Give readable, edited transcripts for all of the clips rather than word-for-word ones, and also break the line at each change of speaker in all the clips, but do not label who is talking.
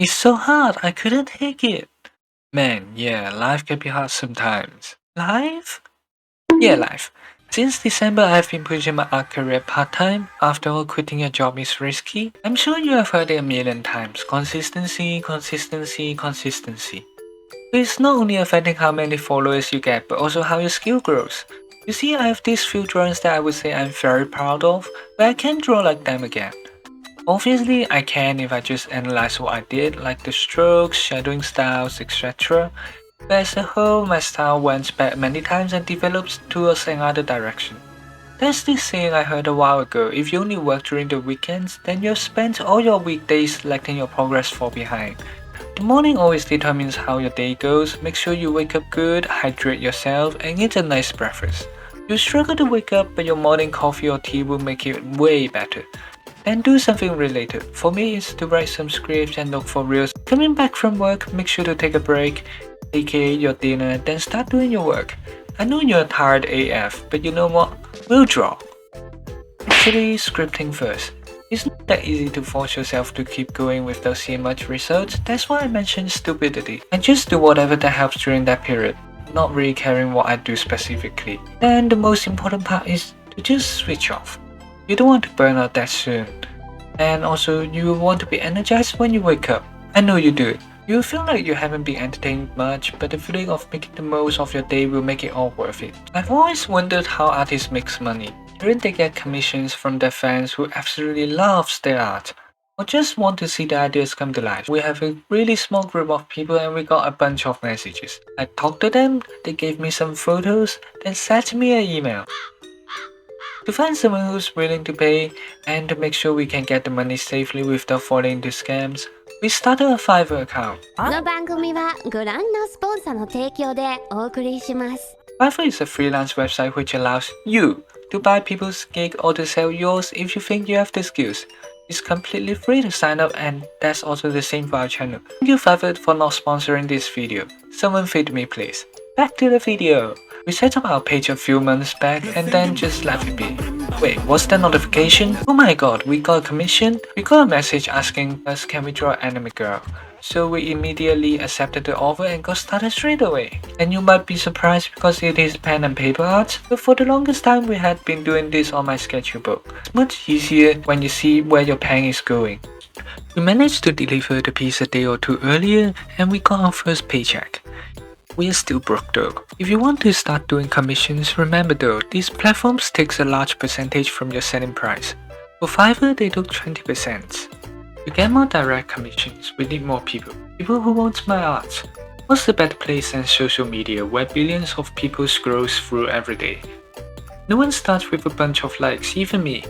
It's so hard, I couldn't take it. Man, yeah, life can be hard sometimes. Life? Yeah, life. Since December, I've been pushing my art career part-time. After all, quitting a job is risky. I'm sure you have heard it a million times. Consistency, consistency, consistency. It's not only affecting how many followers you get, but also how your skill grows. You see, I have these few drawings that I would say I'm very proud of, but I can't draw like them again. Obviously, I can if I just analyze what I did, like the strokes, shadowing styles, etc. But as a whole, my style went back many times and developed towards another direction. There's this saying I heard a while ago: if you only work during the weekends, then you've spent all your weekdays letting your progress fall behind. The morning always determines how your day goes. Make sure you wake up good, hydrate yourself, and eat a nice breakfast. You struggle to wake up, but your morning coffee or tea will make it way better. Then do something related. For me, it's to write some scripts and look for reels. Coming back from work, make sure to take a break, aka your dinner, then start doing your work. I know you're tired AF, but you know what? We'll draw. Actually, scripting first. It's not that easy to force yourself to keep going without seeing much results. That's why I mentioned stupidity. I just do whatever that helps during that period, not really caring what I do specifically. Then the most important part is to just switch off. You don't want to burn out that soon. And also, you want to be energized when you wake up. I know you do. You feel like you haven't been entertained much, but the feeling of making the most of your day will make it all worth it. I've always wondered how artists make money. Hearing they get commissions from their fans who absolutely loves their art, or just want to see the ideas come to life. We have a really small group of people and we got a bunch of messages. I talked to them, they gave me some photos, then sent me an email. To find someone who's willing to pay and to make sure we can get the money safely without falling into scams, we started a Fiverr account.
この番組はご覧のスポンサーの提供でお送りします。
Fiverr is a freelance website which allows you to buy people's gig or to sell yours if you think you have the skills. It's completely free to sign up, and that's also the same for our channel. Thank you Fiverr for not sponsoring this video. Someone feed me please. Back to the video. We set up our page a few months back and then just left it be. Wait, what's the notification? Oh my god, we got a commission? We got a message asking us can we draw an anime girl. So we immediately accepted the offer and got started straight away. And you might be surprised because it is pen and paper art, but for the longest time we had been doing this on my sketchbook. It's much easier when you see where your pen is going. We managed to deliver the piece a day or two earlier and we got our first paycheck. We are still broke though. If you want to start doing commissions, remember though, these platforms takes a large percentage from your selling price. For Fiverr, they took 20%. To get more direct commissions, we need more people. People who want my art. What's a better place than social media where billions of people scrolls through every day? No one starts with a bunch of likes, even me.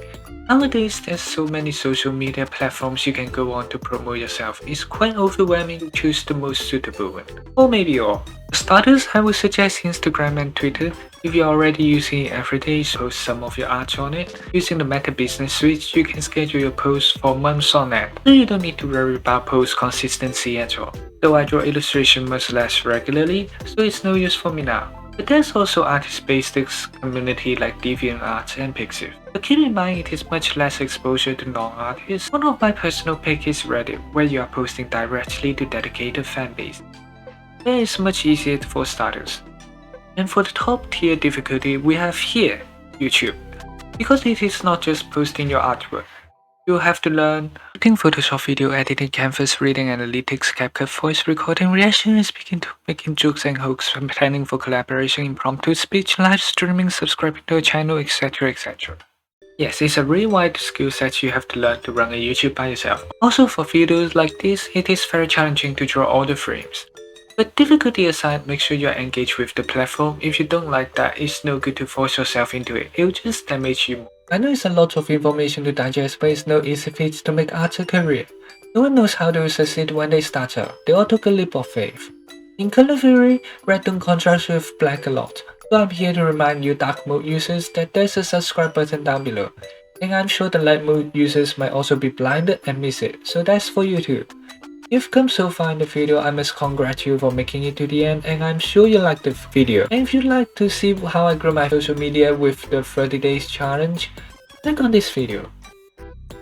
Nowadays, there's so many social media platforms you can go on to promote yourself. It's quite overwhelming to choose the most suitable one. Or maybe all. For starters, I would suggest Instagram and Twitter. If you're already using it every day, post some of your art on it. Using the Meta Business Suite, you can schedule your posts for months on end. So you don't need to worry about post consistency at all. Though I draw illustration much less regularly, so it's no use for me now. But there's also artist-based community like DeviantArt and Pixiv. But keep in mind it is much less exposure to non-artists. One of my personal picks is Reddit, where you are posting directly to dedicated fanbase. There is much easier for starters. And for the top tier difficulty we have here, YouTube. Because it is not just posting your artwork. You have to learn editing, Photoshop, video editing, Canvas, reading, analytics, CapCut, voice recording, reaction and speaking, to making jokes and hooks, planning for collaboration, impromptu speech, live streaming, subscribing to a channel, etc. etc. Yes, it's a really wide skill set you have to learn to run a YouTube by yourself. Also for videos like this, it is very challenging to draw all the frames. But difficulty aside, make sure you are engaged with the platform. If you don't like that, it's no good to force yourself into it. It'll just damage you more. I know it's a lot of information to digest, but it's no easy feat to make art a career. No one knows how they will succeed when they start out. They all took a leap of faith. In color theory, red don't contrast with black a lot. So I'm here to remind you dark mode users that there's a subscribe button down below. And I'm sure the light mode users might also be blinded and miss it, so that's for you too. You've come so far in the video, I must congratulate you for making it to the end, and I'm sure you liked the video. And if you'd like to see how I grow my social media with the 30 days challenge, click on this video.